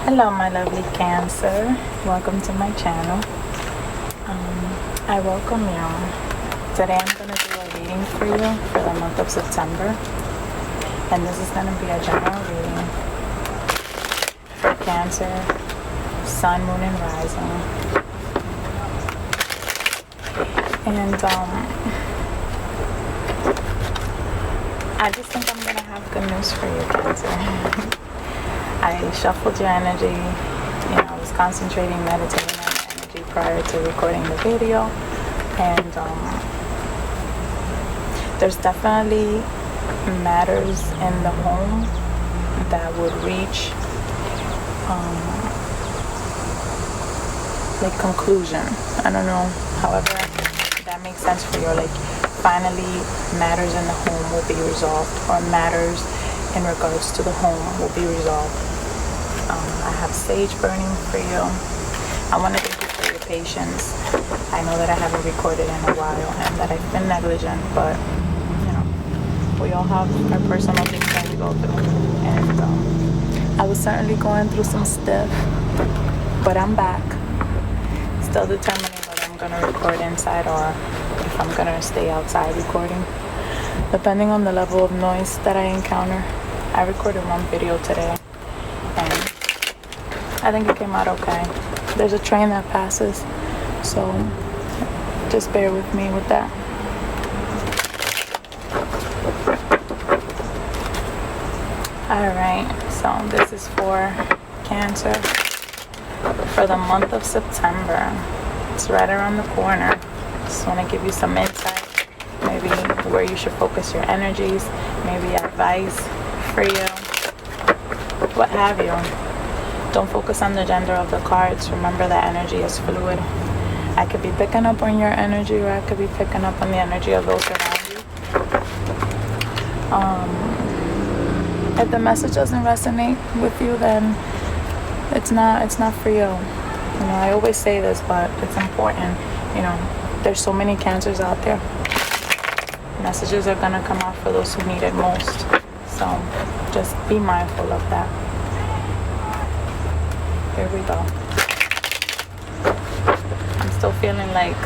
Hello my lovely Cancer, welcome to my channel. I welcome you. Today I'm going to do a reading for you for the month of September, and this is going to be a general reading for Cancer, Sun, Moon, and Rising. And I just think I'm going to have good news for you, Cancer. I shuffled your energy. I was concentrating, meditating on your energy prior to recording the video, and there's definitely matters in the home that would reach like conclusion. I don't know, however that makes sense for you. Like, finally matters in the home will be resolved, or matters in regards to the home will be resolved. I have sage burning for you. I want to thank you for your patience. I know that I haven't recorded in a while and that I've been negligent, but we all have our personal things that we go through, and I was certainly going through some stuff, but I'm back, still determining whether I'm going to record inside or if I'm going to stay outside recording, depending on the level of noise that I encounter. I recorded one video today, and I think it came out okay. There's a train that passes, so just bear with me with that. Alright, so this is for Cancer for the month of September. It's right around the corner. Just want to give you some insight, maybe where you should focus your energies, maybe advice for you, what have you. Don't focus on the gender of the cards. Remember that energy is fluid. I could be picking up on your energy, or I could be picking up on the energy of those around you. If the message doesn't resonate with you, then it's not for you. I always say this, but it's important. There's so many Cancers out there. Messages are gonna come out for those who need it most. So just be mindful of that. Here we go. I'm still feeling like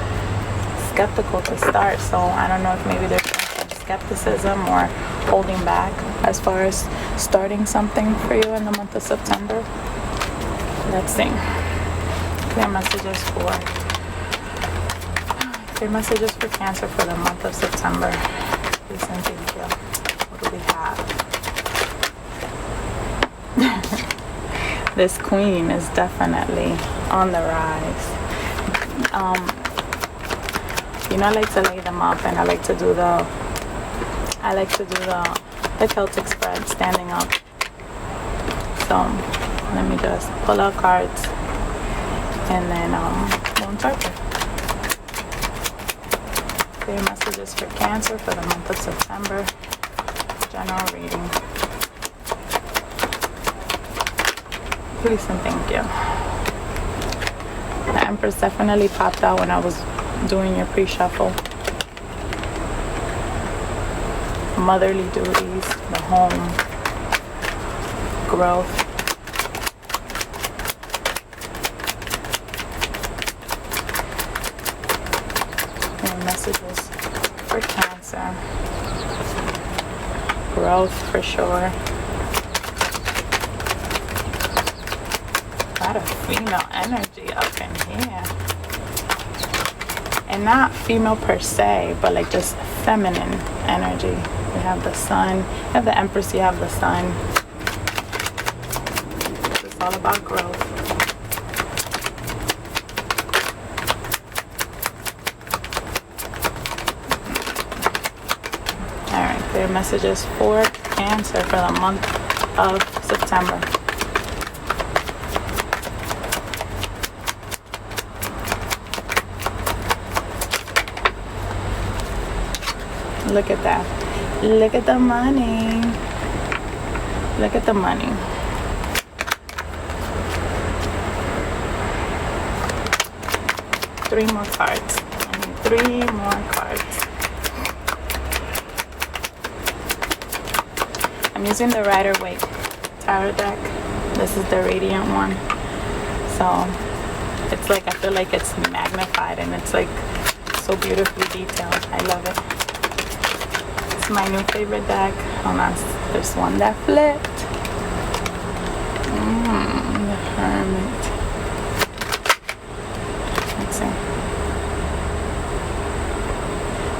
skeptical to start, so I don't know if maybe there's some skepticism or holding back as far as starting something for you in the month of September. Let's see. Clear messages for Cancer for the month of September. Please and thank you. What do we have? This queen is definitely on the rise. I like to lay them up, and I like to do the Celtic spread, standing up. So let me just pull out cards and then we'll interpret. Clear messages for Cancer for the month of September. General reading. Please and thank you. The Empress definitely popped out when I was doing your pre-shuffle. Motherly duties, the home, growth. And messages for Cancer. Growth for sure. A lot of female energy up in here. And not female per se, but like just feminine energy. You have the Sun, you have the Empress, you have the Sun. It's all about growth. Alright, clear messages for Cancer for the month of September. Look at that. Look at the money. Look at the money. Three more cards. I need 3 more cards. I'm using the Rider-Waite tarot deck. This is the radiant one. So it's like, I feel like it's magnified and it's like so beautifully detailed. I love it. It's my new favorite deck. Hold on, there's one that flipped. The Hermit. Let's see.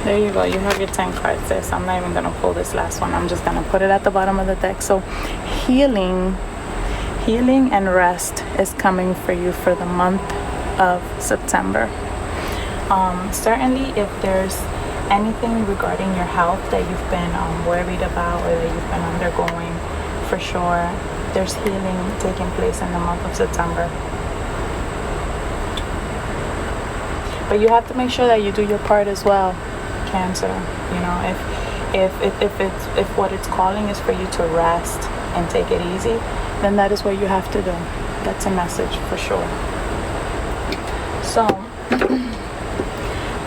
There you go. You have your 10 cards there. So I'm not even going to pull this last one. I'm just going to put it at the bottom of the deck. So healing and rest is coming for you for the month of September. Certainly if there's anything regarding your health that you've been worried about or that you've been undergoing, for sure there's healing taking place in the month of September. But you have to make sure that you do your part as well, Cancer. You know, if what it's calling is for you to rest and take it easy, then that is what you have to do. That's a message for sure. So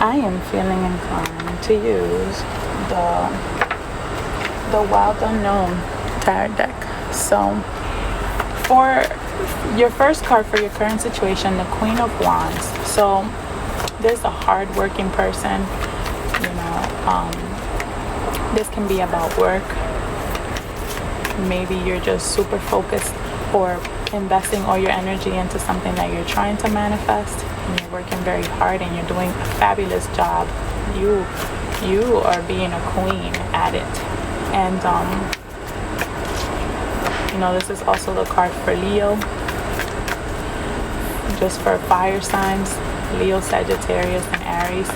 I am feeling inclined to use the Wild Unknown tarot deck. So for your first card for your current situation, the Queen of Wands. So there's a hard-working person. You know, this can be about work. Maybe you're just super focused or investing all your energy into something that you're trying to manifest, and you're working very hard and you're doing a fabulous job. You are being a queen at it. And you know, this is also the card for Leo, just for fire signs, Leo, Sagittarius, and Aries,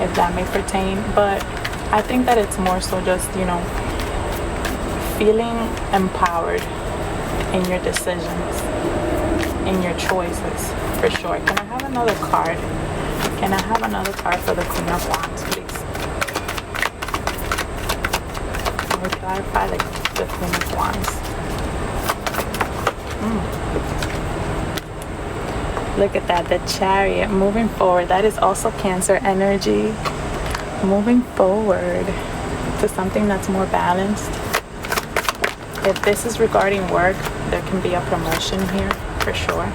if that may pertain. But I think that it's more so just, you know, feeling empowered in your decisions, in your choices, for sure. Can I have another card? Can I have another card for the Queen of Wands, please? Can we clarify the Queen of Wands? Look at that, the Chariot, moving forward. That is also Cancer energy. Moving forward to something that's more balanced. If this is regarding work, there can be a promotion here for sure,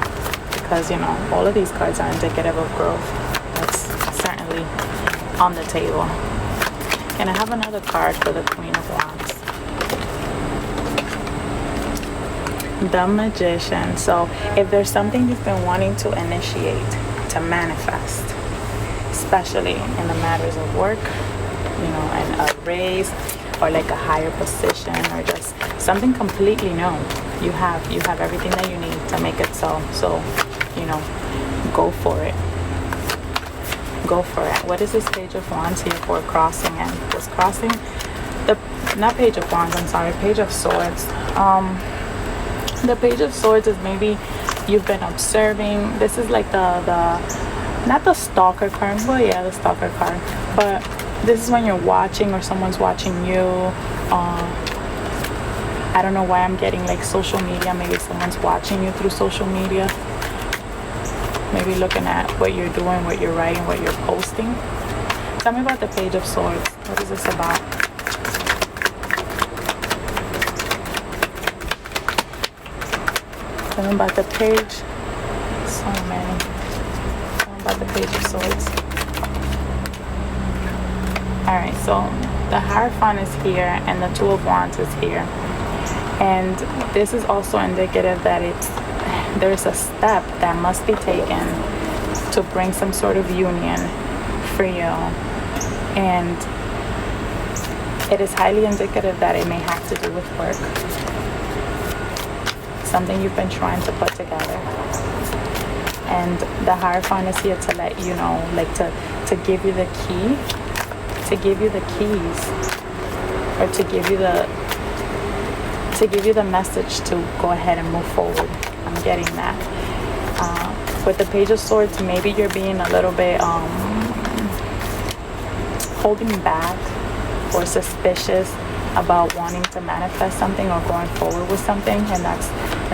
because, you know, all of these cards are indicative of growth. That's certainly on the table. Can I have another card for the Queen of Wands? The Magician. So if there's something you've been wanting to initiate, to manifest, especially in the matters of work, you know, and a raise or like a higher position or just something completely new, you have everything that you need to make it so, you know, go for it. Go for it. What is this Page of Wands here for? Crossing. And was crossing the, not Page of Wands, I'm sorry, Page of Swords. The Page of Swords is maybe you've been observing. This is like the not the stalker card. Well, yeah, the stalker card. But this is when you're watching or someone's watching you. I don't know why I'm getting like social media. Maybe someone's watching you through social media. Maybe looking at what you're doing, what you're writing, what you're posting. Tell me about the Page of Swords. What is this about? Tell me about the Page. So many. Tell me about the Page of Swords. Alright, so the Hierophant is here and the Two of Wands is here. And this is also indicative that there's a step that must be taken to bring some sort of union for you. And it is highly indicative that it may have to do with work. Something you've been trying to put together. And the Hierophant is here to let you know, like to give you the key, to give you the keys, or to give you the message to go ahead and move forward. I'm getting that. With the Page of Swords, maybe you're being a little bit holding back or suspicious about wanting to manifest something or going forward with something, and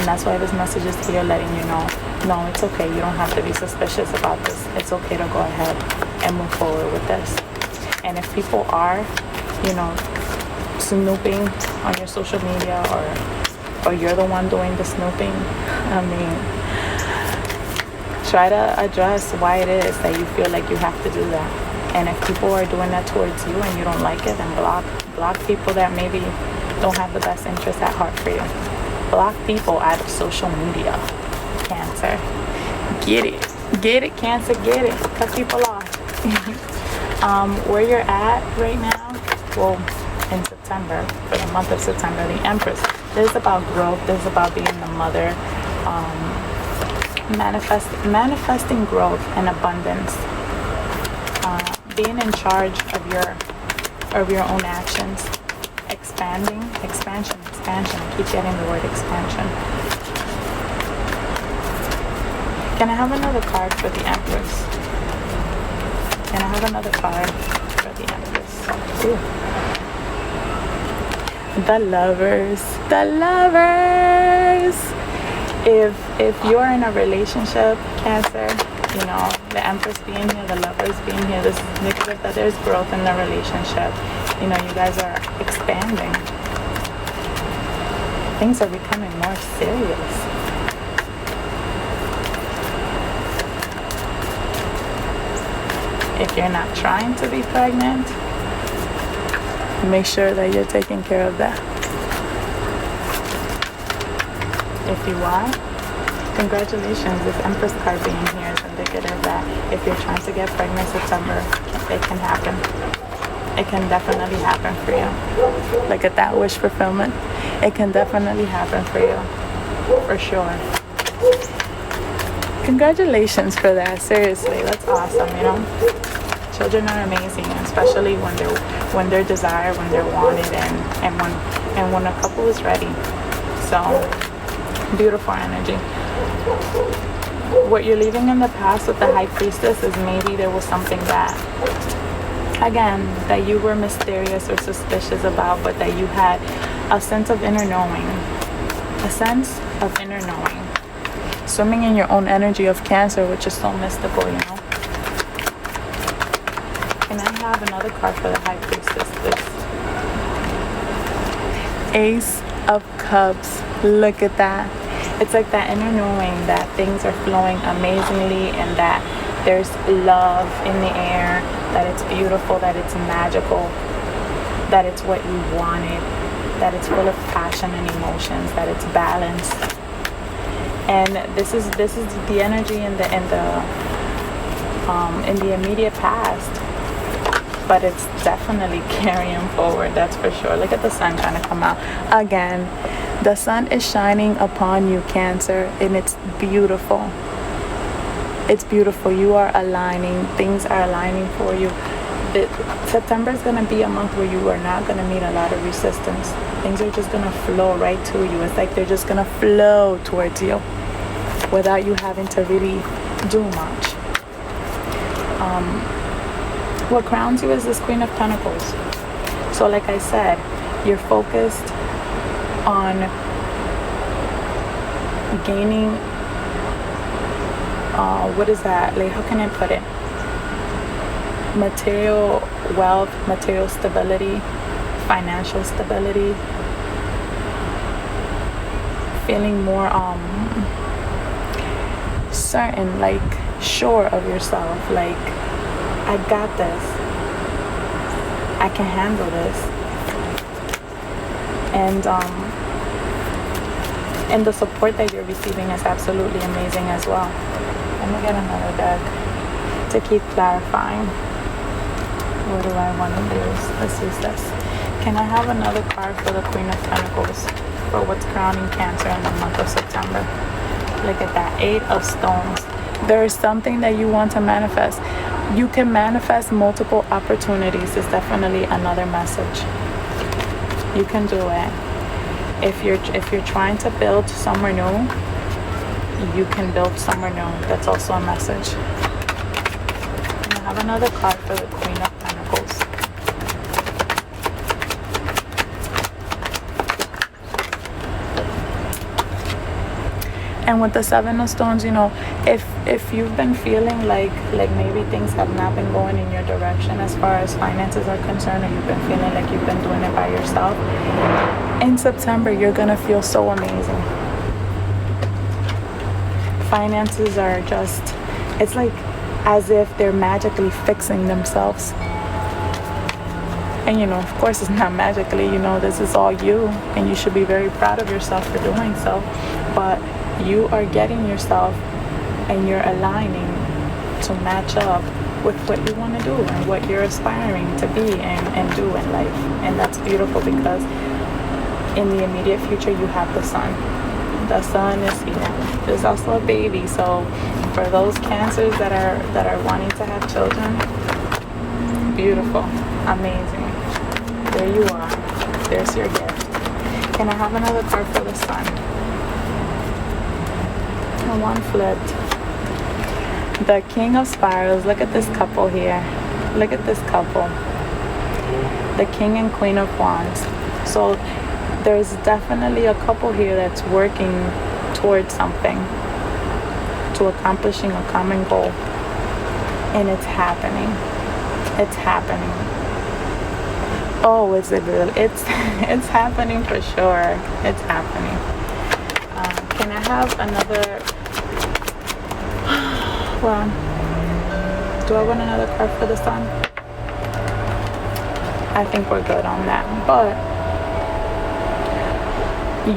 that's why this message is here, letting you know, no, it's okay. You don't have to be suspicious about this. It's okay to go ahead and move forward with this. And if people are, you know, snooping on your social media or or you're the one doing the snooping, I mean, try to address why it is that you feel like you have to do that. And if people are doing that towards you and you don't like it, then block people that maybe don't have the best interest at heart for you. Block people out of social media. Cancer, get it, Cancer, get it. Cut people off. Where you're at right now, well, in September, for the month of September, the Empress. This is about growth. This is about being the mother, manifesting growth and abundance, being in charge of your own actions, expansion. I keep getting the word expansion. Can I have another card for the Empress? Can I have another card for the Empress? Ooh. The Lovers. If you're in a relationship, Cancer, you know, the Empress being here, the Lovers being here, this is indicative that there's growth in the relationship. You know, you guys are expanding. Things are becoming more serious. If you're not trying to be pregnant, make sure that you're taking care of that. If you are, congratulations. This Empress card being here is indicative that if you're trying to get pregnant in September, it can happen. It can definitely happen for you. Look at that wish fulfillment. It can definitely happen for you. For sure. Congratulations for that. Seriously, that's awesome, you know. Children are amazing, especially when they're desired, when they're wanted, and when a couple is ready. So, beautiful energy. What you're leaving in the past with the High Priestess is maybe there was something that, again, that you were mysterious or suspicious about, but that you had a sense of inner knowing. A sense of inner knowing. Swimming in your own energy of Cancer, which is so mystical, you know. Can I have another card for the High Priestess, please? Ace of Cups. Look at that. It's like that inner knowing that things are flowing amazingly and that there's love in the air, that it's beautiful, that it's magical, that it's what you wanted, that it's full of passion and emotions, that it's balanced. And this is the energy in the immediate past, but it's definitely carrying forward, that's for sure. Look at the sun trying to come out again. The sun is shining upon you, Cancer, and it's beautiful. It's beautiful. You are aligning. Things are aligning for you. September is going to be a month where you are not going to meet a lot of resistance. Things are just going to flow right to you. It's like they're just going to flow towards you without you having to really do much. What crowns you is this Queen of Pentacles. So like I said, you're focused on gaining, what is that? Like, how can I put it? Material wealth, material stability, financial stability, feeling more certain, like sure of yourself, like I got this, I can handle this. And the support that you're receiving is absolutely amazing as well. Let me get another deck to keep clarifying. What do I want to use? Let's use this. Can I have another card for the Queen of Pentacles for what's crowning Cancer in the month of September? Look at that, 8 of Stones. There is something that you want to manifest. You can manifest multiple opportunities. Is definitely another message. You can do it. If you're trying to build somewhere new, you can build somewhere new. That's also a message. And I have another card for the Queen of Pentacles. And with the 7 of Stones, you know, if you've been feeling like maybe things have not been going in your direction as far as finances are concerned, or you've been feeling like you've been doing it by yourself, In September, you're gonna feel so amazing. Finances are just, it's like as if they're magically fixing themselves. And of course it's not magically, this is all you, and you should be very proud of yourself for doing so. But you are getting yourself and you're aligning to match up with what you want to do and what you're aspiring to be and do in life. And that's beautiful, because in the immediate future you have the sun. The sun is here. There's also a baby. So for those Cancers that are wanting to have children, beautiful, amazing. There you are. There's your gift. Can I have another card for the sun? And one flipped. The King of Spirals. Look at this couple here. Look at this couple. The King and Queen of Wands. So there's definitely a couple here that's working towards something, to accomplishing a common goal. And it's happening. It's happening. Oh, is it real? It's happening for sure. It's happening. Can I have another? Well, do I want another card for the sun? I think we're good on that. But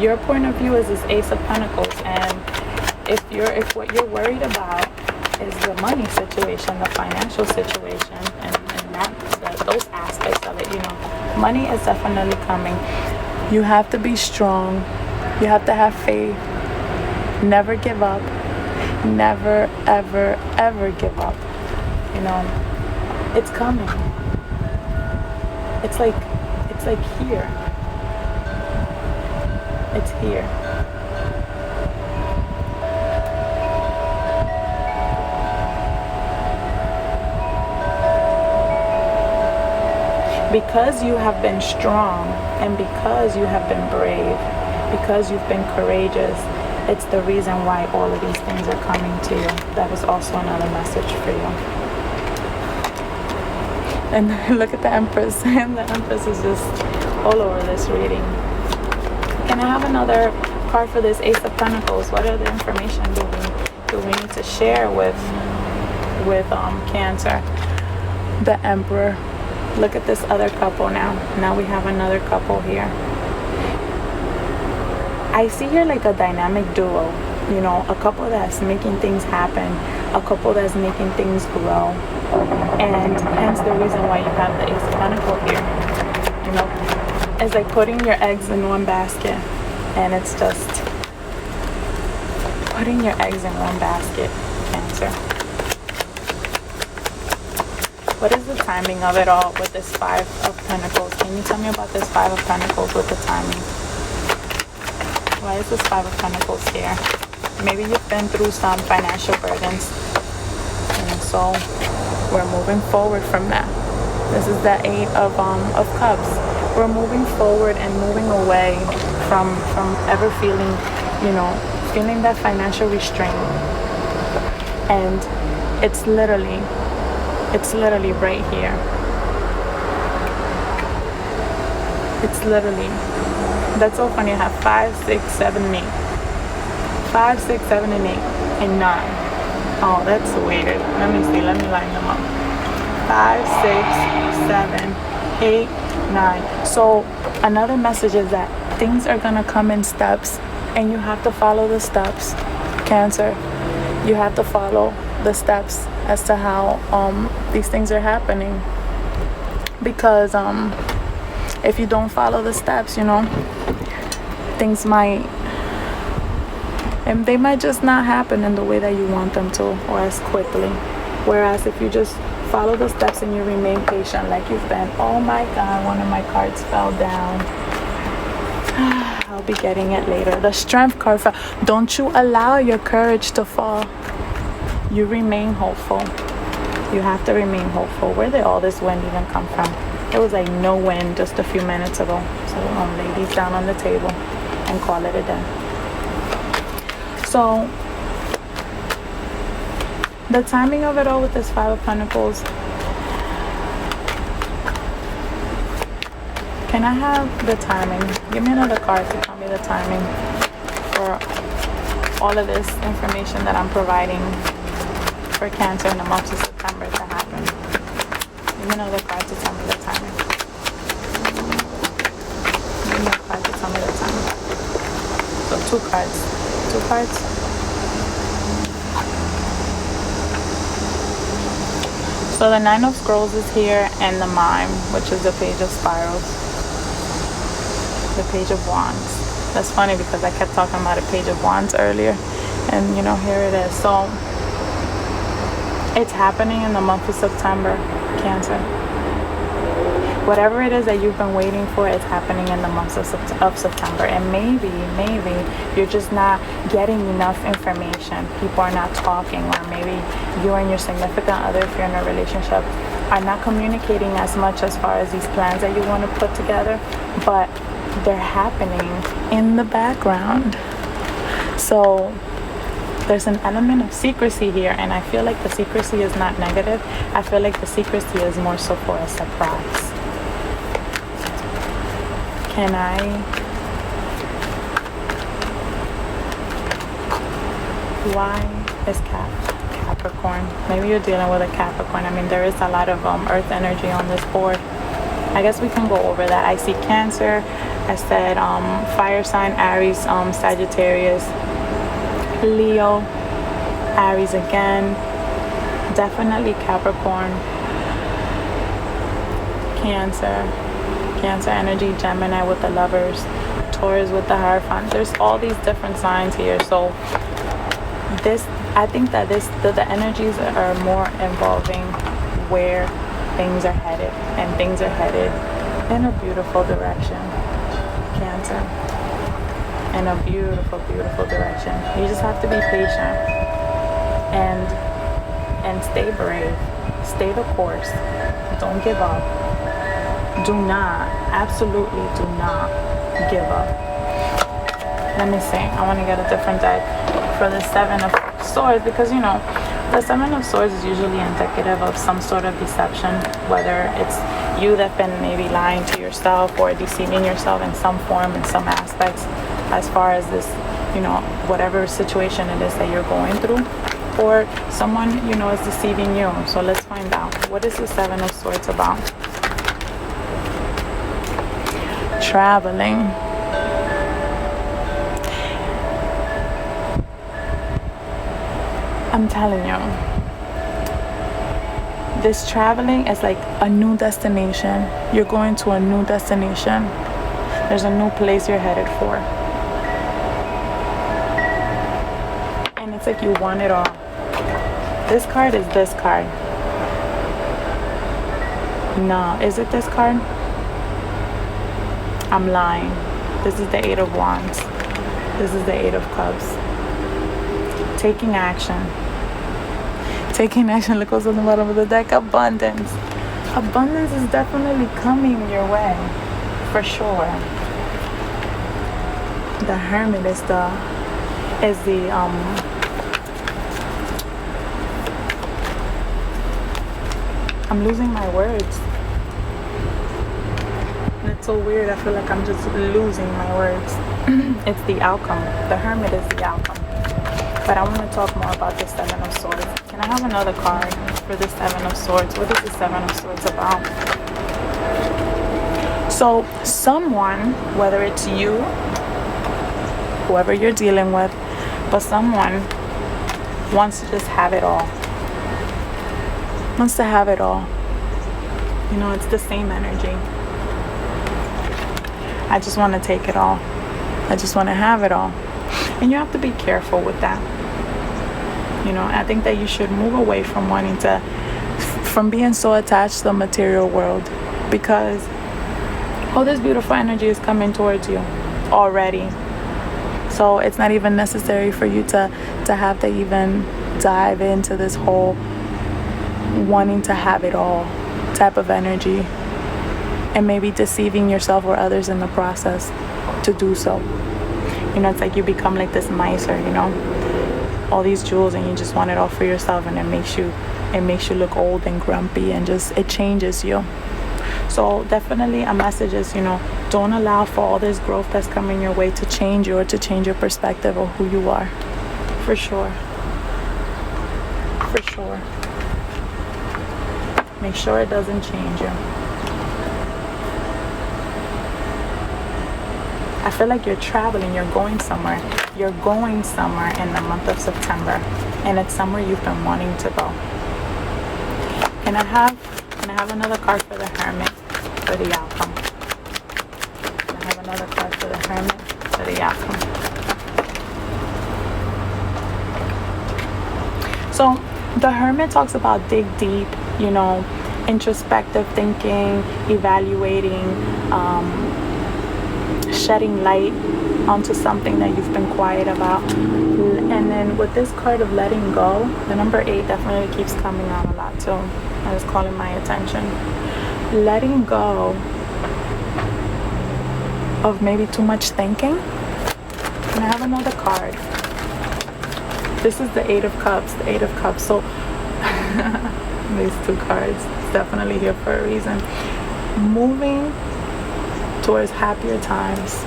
your point of view is this Ace of Pentacles, and if what you're worried about is the money situation, the financial situation, and those aspects of it, money is definitely coming. You have to be strong. You have to have faith. Never give up. Never, ever, ever give up. It's coming. It's like here. It's here. Because you have been strong, and because you have been brave, because you've been courageous, it's the reason why all of these things are coming to you. That was also another message for you. And look at the Empress. And the Empress is just all over this reading. Can I have another card for this Ace of Pentacles? What other information do we need to share with Cancer? The Emperor. Look at this other couple now. Now we have another couple here. I see here like a dynamic duo, a couple that's making things happen, a couple that's making things grow. And hence the reason why you have the Ace of Pentacles here. It's like putting your eggs in one basket. And it's just putting your eggs in one basket, Cancer. What is the timing of it all with this Five of Pentacles? Can you tell me about this Five of Pentacles with the timing? Why is this Five of Pentacles here? Maybe you've been through some financial burdens, and so we're moving forward from that. This is the Eight of Cups. We're moving forward and moving away from ever feeling, feeling that financial restraint. And it's literally right here. It's literally, that's so funny. I have 5, 6, 7, and 8. 5, 6, 7, and 8, and 9. Oh, that's weird. Let me see. Let me line them up. 5, 6, 7, 8, 9. So another message is that things are gonna come in steps, and you have to follow the steps, Cancer. You have to follow the steps as to how these things are happening, because if you don't follow the steps, things might just not happen in the way that you want them to, or as quickly. Whereas if you just follow the steps and you remain patient like you've been. Oh my God, one of my cards fell down. I'll be getting it later. The Strength card fell. Don't you allow your courage to fall. You remain hopeful. You have to remain hopeful. Where did all this wind even come from? There was like no wind just a few minutes ago. So I'll lay these down on the table and call it a day. So the timing of it all with this Five of Pentacles, Can I have the timing? Give me another card to tell me the timing for all of this information that I'm providing for Cancer in the month of September to happen. Give me another card to tell me the timing. Give me a card to tell me the timing. So 2 cards. 2 cards. So the 9 of Scrolls is here, and the Mime, which is the Page of Spirals. The Page of Wands. That's funny because I kept talking about a Page of Wands earlier, and you know, here it is. So it's happening in the month of September, Cancer. Whatever it is that you've been waiting for, it's happening in the month of September. And maybe you're just not getting enough information. People are not talking, or maybe you and your significant other, if you're in a relationship, are not communicating as much as far as these plans that you want to put together, but they're happening in the background. So there's an element of secrecy here, and I feel like the secrecy is not negative. I feel like the secrecy is more so for a surprise. Can I? Why is Capricorn? Maybe you're dealing with a Capricorn. I mean, there is a lot of earth energy on this board. I guess we can go over that. I see Cancer. I said fire sign, Aries, Sagittarius, Leo, Aries again, definitely Capricorn, Cancer energy, Gemini with the Lovers, Taurus with the Hierophant. There's all these different signs here. So this, I think that the energies are more involving where things are headed, and things are headed in a beautiful direction, Cancer. In a beautiful, beautiful direction. You just have to be patient and stay brave. Stay the course. Don't give up. Do not, absolutely do not give up. Let me see. I want to get a different deck for the 7 of Swords, because you know, the 7 of Swords is usually indicative of some sort of deception, whether it's you that's been maybe lying to yourself or deceiving yourself in some form, in some aspects, as far as this, you know, whatever situation it is that you're going through, or someone, you know, is deceiving you. So let's find out. What is the 7 of Swords about? Traveling. I'm telling you, this traveling is like a new destination. You're going to a new destination. There's a new place you're headed for. And it's like you want it all. This card is this card. No, is it this card? I'm lying. This is the 8 of Wands. This is the 8 of Cups. Taking action. Taking action. Look what's on the bottom of the deck. Abundance. Abundance is definitely coming your way, for sure. The Hermit is the I'm losing my words. It's so weird. I feel like I'm just losing my words. It's the outcome. The Hermit is the outcome. But I want to talk more about the 7 of Swords. Can I have another card for the 7 of Swords? What is the 7 of Swords about? So someone, whether it's you, whoever you're dealing with, but someone wants to just have it all. Wants to have it all. You know, it's the same energy. I just want to take it all. I just want to have it all. And you have to be careful with that. You know, I think that you should move away from from being so attached to the material world, because all this beautiful energy is coming towards you already. So it's not even necessary for you to have to even dive into this whole wanting to have it all type of energy, and maybe deceiving yourself or others in the process to do so. You know, it's like you become like this miser, you know, all these jewels, and you just want it all for yourself, and it makes you look old and grumpy, and just it changes you. So definitely a message is, don't allow for all this growth that's coming your way to change you or to change your perspective of who you are. For sure. For sure. Make sure it doesn't change you. I feel like you're traveling, you're going somewhere. You're going somewhere in the month of September, and it's somewhere you've been wanting to go. Can I have another card for the Hermit for the outcome? Can I have another card for the Hermit for the outcome? So the Hermit talks about dig deep, introspective thinking, evaluating, shedding light onto something that you've been quiet about. And then with this card of letting go, the number 8 definitely keeps coming out a lot too. And it's calling my attention. Letting go of maybe too much thinking. And I have another card. This is the 8 of Cups. The 8 of Cups. So these 2 cards, it's definitely here for a reason. Moving towards happier times.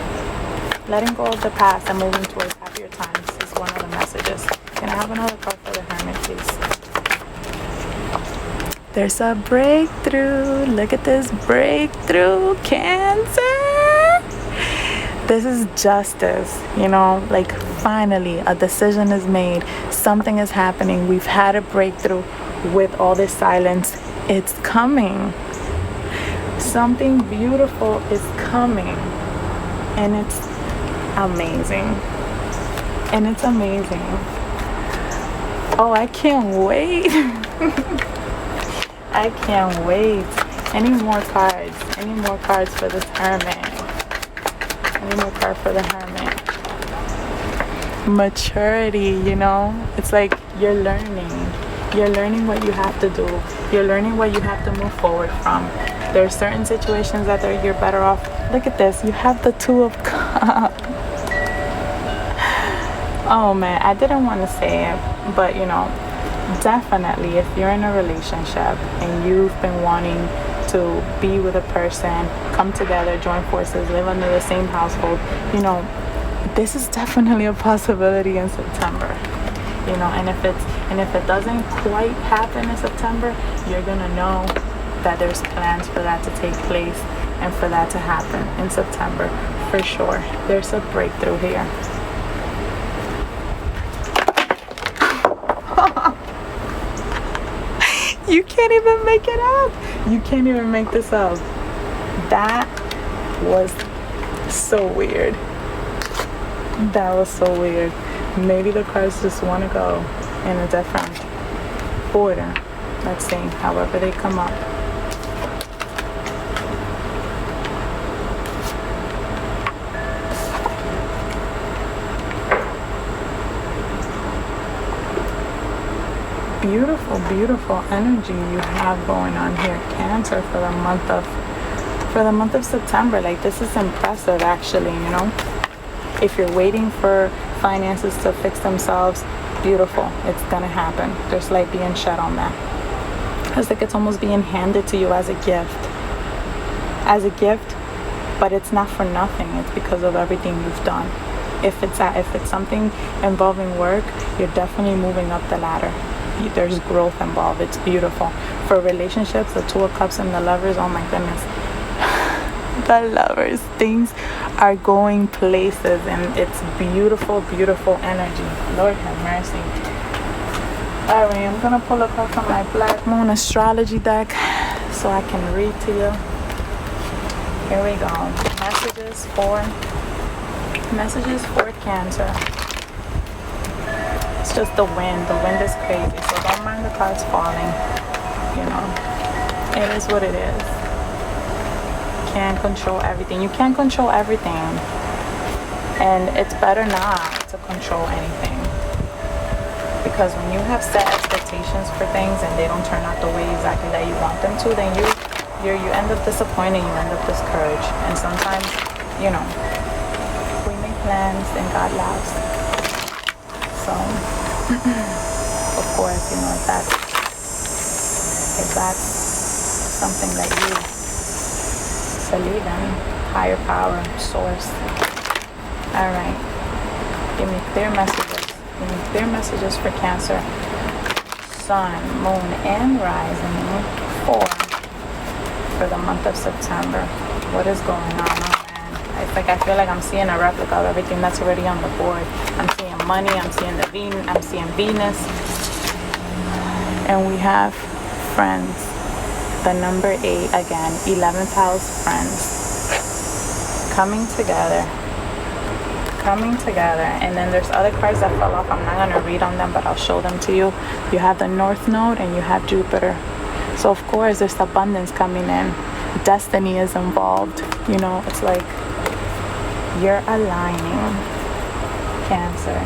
Letting go of the past and moving towards happier times is one of the messages. Can I have another card for the Hermit, please? There's a breakthrough. Look at this breakthrough, Cancer. This is justice, like finally a decision is made. Something is happening. We've had a breakthrough with all this silence. It's coming. Something beautiful is coming. And it's amazing. And it's amazing. Oh, I can't wait. I can't wait. Any more cards? Any more cards for this Hermit? Any more cards for the Hermit? Maturity, It's like you're learning. You're learning what you have to do. You're learning what you have to move forward from. There are certain situations that you're better off. Look at this. You have the 2 of Cups. Oh, man. I didn't want to say it, but, definitely if you're in a relationship and you've been wanting to be with a person, come together, join forces, live under the same household, this is definitely a possibility in September. And if it doesn't quite happen in September, you're gonna know that there's plans for that to take place and for that to happen in September for sure. There's a breakthrough here. You can't even make it up. You can't even make this up. That was so weird. That was so weird. Maybe the cards just want to go in a different order. Let's see, however they come up. Beautiful, beautiful energy you have going on here, Cancer, for the month of September. Like, this is impressive, actually. If you're waiting for finances to fix themselves, beautiful. It's gonna happen. There's light being shed on that. It's like it's almost being handed to you as a gift. But it's not for nothing. It's because of everything you've done. If it's something involving work, you're definitely moving up the ladder. There's growth involved. It's beautiful. For relationships, the 2 of Cups and the Lovers, oh my goodness. The Lovers, things are going places, and it's beautiful, beautiful energy. Lord have mercy. All right, I'm gonna pull a card from my Black Moon astrology deck so I can read to you. Here we go. Messages for Cancer. It's just the wind. The wind is crazy, so don't mind the cards falling. It is what it is. Can't control everything. You can't control everything, and it's better not to control anything, because when you have set expectations for things and they don't turn out the way exactly that you want them to, then you end up disappointing. You end up discouraged, and sometimes we make plans and God laughs. So of course, if that's something that you believing. Higher power, source. All right. Give me clear messages. Give me clear messages for Cancer. Sun, moon, and rising for the month of September. What is going on? Oh man, it's like I feel like I'm seeing a replica of everything that's already on the board. I'm seeing money. I'm seeing the Venus. I'm seeing Venus. And we have friends. The number 8 again. 11th house friends. Coming together. And then there's other cards that fell off. I'm not going to read on them, but I'll show them to you. You have the North Node and you have Jupiter. So of course there's abundance coming in. Destiny is involved. You know, it's like you're aligning. Cancer.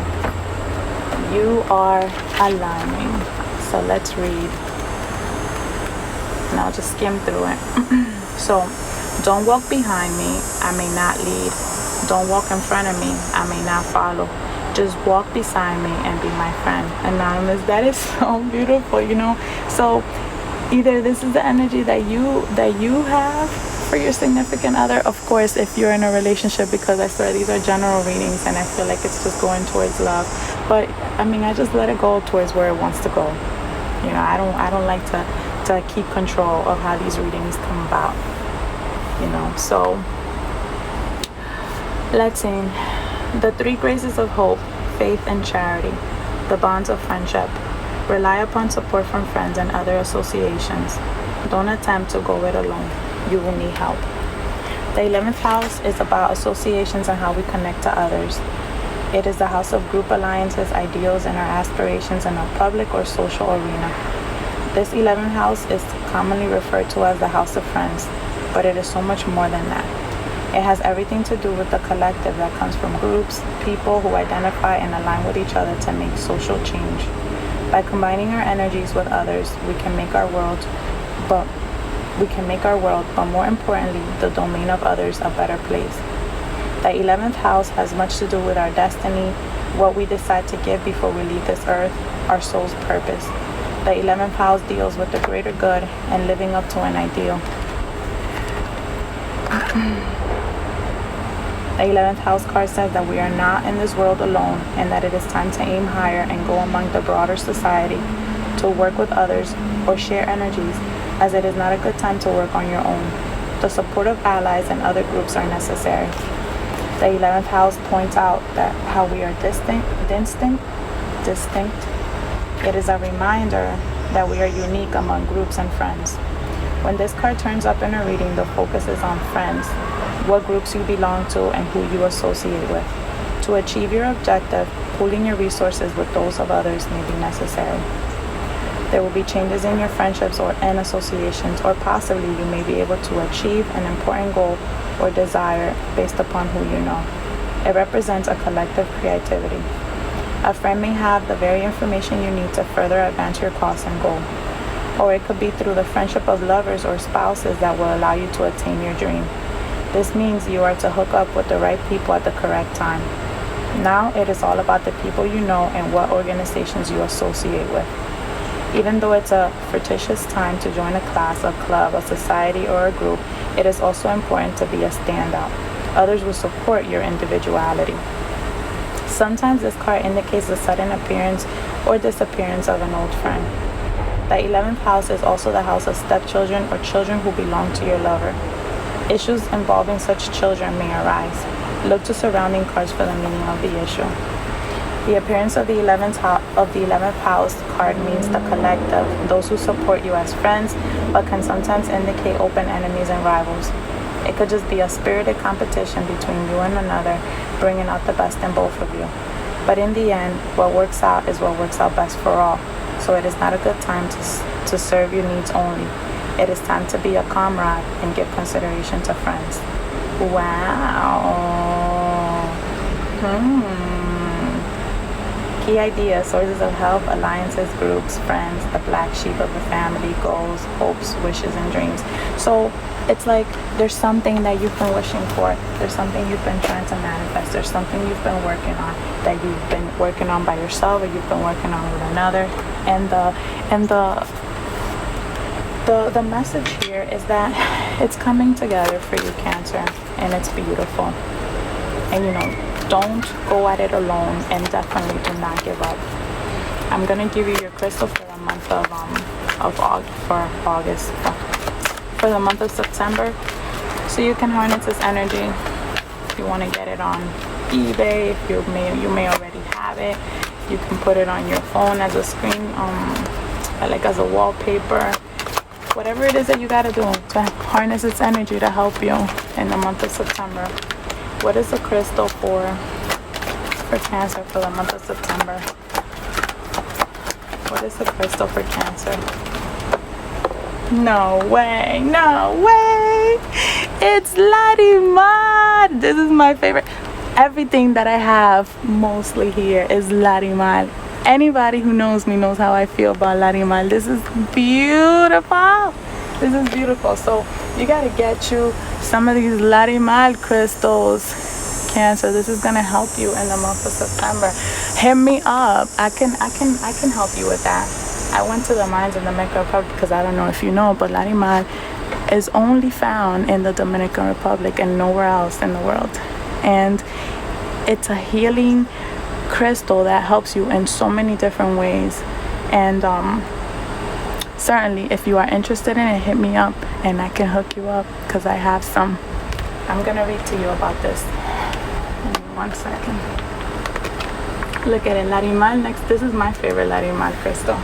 You are aligning. So let's read. And I'll just skim through it. So don't walk behind me. I may not lead. Don't walk in front of me. I may not follow. Just walk beside me and be my friend. Anonymous. That is so beautiful, you know. So either this is the energy that you have for your significant other. Of course, if you're in a relationship, because I swear these are general readings and I feel like it's just going towards love. But I mean, I just let it go towards where it wants to go. You know, I don't like to keep control of how these readings come about. You know, so let's see. The 3 graces of hope, faith, and charity. The bonds of friendship. Rely upon support from friends and other associations. Don't attempt to go it alone. You will need help. The 11th house is about associations and how we connect to others. It is the house of group alliances, ideals, and our aspirations in a public or social arena. This 11th house is commonly referred to as the house of friends, but it is so much more than that. It has everything to do with the collective that comes from groups, people who identify and align with each other to make social change. By combining our energies with others, we can make our world, but more importantly, the domain of others a better place. The 11th house has much to do with our destiny, what we decide to give before we leave this earth, our soul's purpose. The 11th house deals with the greater good and living up to an ideal. The 11th house card says that we are not in this world alone and that it is time to aim higher and go among the broader society, to work with others or share energies, as it is not a good time to work on your own. The support of allies and other groups are necessary. The 11th house points out that how we are distinct. It is a reminder that we are unique among groups and friends. When this card turns up in a reading, the focus is on friends, what groups you belong to, and who you associate with. To achieve your objective, pooling your resources with those of others may be necessary. There will be changes in your friendships and associations, or possibly you may be able to achieve an important goal or desire based upon who you know. It represents a collective creativity. A friend may have the very information you need to further advance your cause and goal. Or it could be through the friendship of lovers or spouses that will allow you to attain your dream. This means you are to hook up with the right people at the correct time. Now it is all about the people you know and what organizations you associate with. Even though it's a fortuitous time to join a class, a club, a society, or a group, it is also important to be a standout. Others will support your individuality. Sometimes this card indicates the sudden appearance or disappearance of an old friend. The 11th house is also the house of stepchildren or children who belong to your lover. Issues involving such children may arise. Look to surrounding cards for the meaning of the issue. The appearance of the 11th house card means the collective, those who support you as friends, but can sometimes indicate open enemies and rivals. It could just be a spirited competition between you and another, bringing out the best in both of you. But in the end, what works out is what works out best for all. So it is not a good time to serve your needs only. It is time to be a comrade and give consideration to friends. Wow. Key ideas, sources of help, alliances, groups, friends, the black sheep of the family, goals, hopes, wishes, and dreams. So it's like there's something that you've been wishing for. There's something you've been trying to manifest. There's something you've been working on that you've been working on by yourself or you've been working on with another. And the message here is that it's coming together for you, Cancer, and it's beautiful. And don't go at it alone, and definitely do not give up. I'm gonna give you your crystal for the month of August, for the month of September, so you can harness this energy. If you want to get it on eBay, if you may already have it, you can put it on your phone as a screen, like as a wallpaper. Whatever it is that you gotta do to harness its energy to help you in the month of September. What is the crystal for Cancer for the month of September? What is the crystal for Cancer? No way, no way! It's Larimar! This is my favorite. Everything that I have mostly here is Larimar. Anybody who knows me knows how I feel about Larimar. This is beautiful. This is beautiful. So you gotta get you some of these Larimar crystals, Cancer. This is gonna help you in the month of September. Hit me up. I can help you with that. I went to the mines in the Dominican Republic because I don't know if you know, but Larimar is only found in the Dominican Republic and nowhere else in the world. And it's a healing crystal that helps you in so many different ways. And certainly, if you are interested in it, hit me up and I can hook you up because I have some. I'm gonna read to you about this. Give me 1 second. Look at it, Larimar next. This is my favorite Larimar crystal.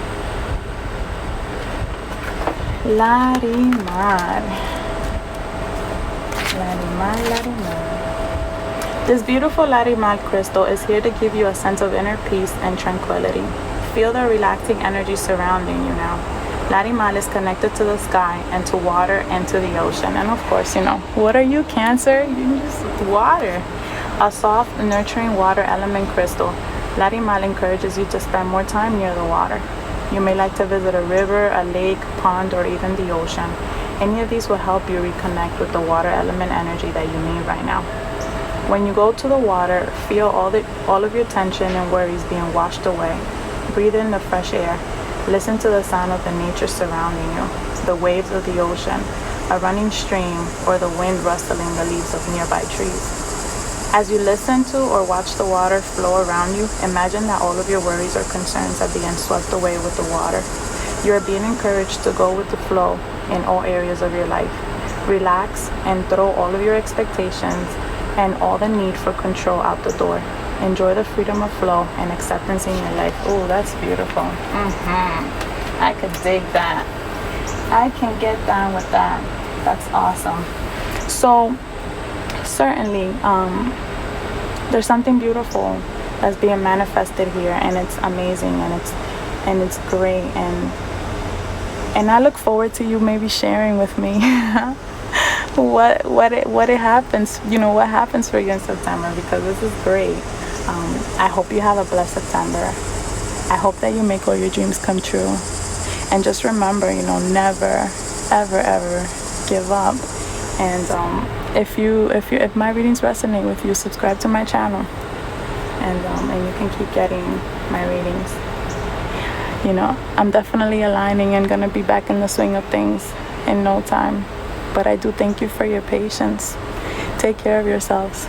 Larimar. This beautiful Larimar crystal is here to give you a sense of inner peace and tranquility. Feel the relaxing energy surrounding you now. Larimar is connected to the sky and to water and to the ocean. And of course, what are you, Cancer? You just water. A soft, nurturing water element crystal, Larimar encourages you to spend more time near the water. You may like to visit a river, a lake, pond, or even the ocean. Any of these will help you reconnect with the water element energy that you need right now. When you go to the water, feel all of your tension and worries being washed away. Breathe in the fresh air. Listen to the sound of the nature surrounding you, the waves of the ocean, a running stream, or the wind rustling the leaves of nearby trees. As you listen to or watch the water flow around you, imagine that all of your worries or concerns are being swept away with the water. You are being encouraged to go with the flow in all areas of your life. Relax and throw all of your expectations and all the need for control out the door. Enjoy the freedom of flow and acceptance in your life. Oh, that's beautiful. I could dig that. I can get down with that. That's awesome. So certainly, there's something beautiful that's being manifested here, and it's amazing, and it's great, and I look forward to you maybe sharing with me what it happens, what happens for you in September, because this is great. I hope you have a blessed September. I hope that you make all your dreams come true, and just remember, never ever give up. And if my readings resonate with you, subscribe to my channel, and you can keep getting my readings. I'm definitely aligning and gonna be back in the swing of things in no time. But I do thank you for your patience. Take care of yourselves.